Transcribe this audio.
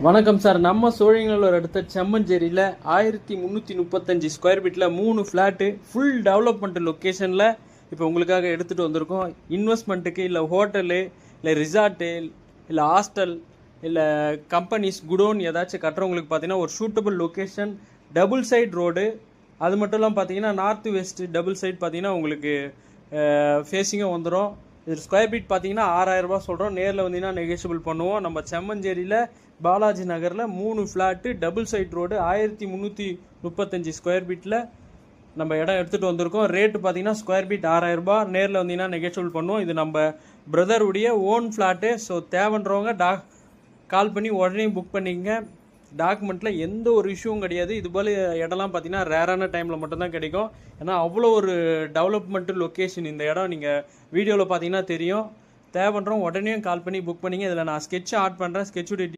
வணக்கம் சார். நம்ம சோழிங்கநல்லூர் அடுத்த செம்மஞ்சேரியில் 1335 ஸ்கொயர் ஃபீட்டில் 3 ஃப்ளாட்டு ஃபுல் டெவலப்மெண்ட் லொக்கேஷனில் இப்போ உங்களுக்காக எடுத்துகிட்டு வந்திருக்கோம். இன்வெஸ்ட்மெண்ட்டுக்கு இல்லை ஹோட்டலு இல்லை ரிசார்ட்டு இல்லை ஹாஸ்டல் இல்லை கம்பெனிஸ் குடோன் ஏதாச்சும் கட்டுறவங்களுக்கு பார்த்தீங்கன்னா ஒரு suitable location, double side road. அது மட்டும் இல்லாமல் பார்த்தீங்கன்னா நார்த் வெஸ்ட் டபுள் சைட் பார்த்தீங்கன்னா உங்களுக்கு ஃபேஸிங்காக வந்துடும். இது ஸ்கொயர் ஃபீட் பார்த்தீங்கன்னா 6000 ரூபா சொல்கிறோம். நேரில் வந்தீங்கன்னா நெகோஷியபிள் பண்ணுவோம். நம்ம செம்மஞ்சேரியில் பாலாஜி நகரில் 3 flat double side road 1335 square ஃபீட்டில் நம்ம இடம் எடுத்துகிட்டு வந்திருக்கோம். ரேட்டு பார்த்தீங்கன்னா ஸ்கொயர் ஃபீட் 6000 ரூபா. நேரில் வந்தீங்கன்னா நெகோஷியபிள் பண்ணுவோம். இது நம்ம பிரதருடைய ஓன் ஃப்ளாட்டு. ஸோ தேவைன்றவங்க கால் பண்ணி உடனே புக் பண்ணிக்கங்க. டாக்குமெண்ட்டில் எந்த ஒரு இஷ்யூவும் கிடையாது. இது போல் இடம்லாம் பார்த்தீங்கன்னா ரேரான டைமில் மட்டும்தான் கிடைக்கும். ஏன்னா அவ்வளோ ஒரு டெவலப்மெண்ட்டு லொக்கேஷன் இந்த இடம். நீங்கள் வீடியோவில் பார்த்தீங்கன்னா தெரியும். தேவைன்றவங்க உடனே கால் பண்ணி புக் பண்ணிங்க. இதில் நான் ஸ்கெட்ச் ஆட் பண்ணுறேன். ஸ்கெட்சுடைய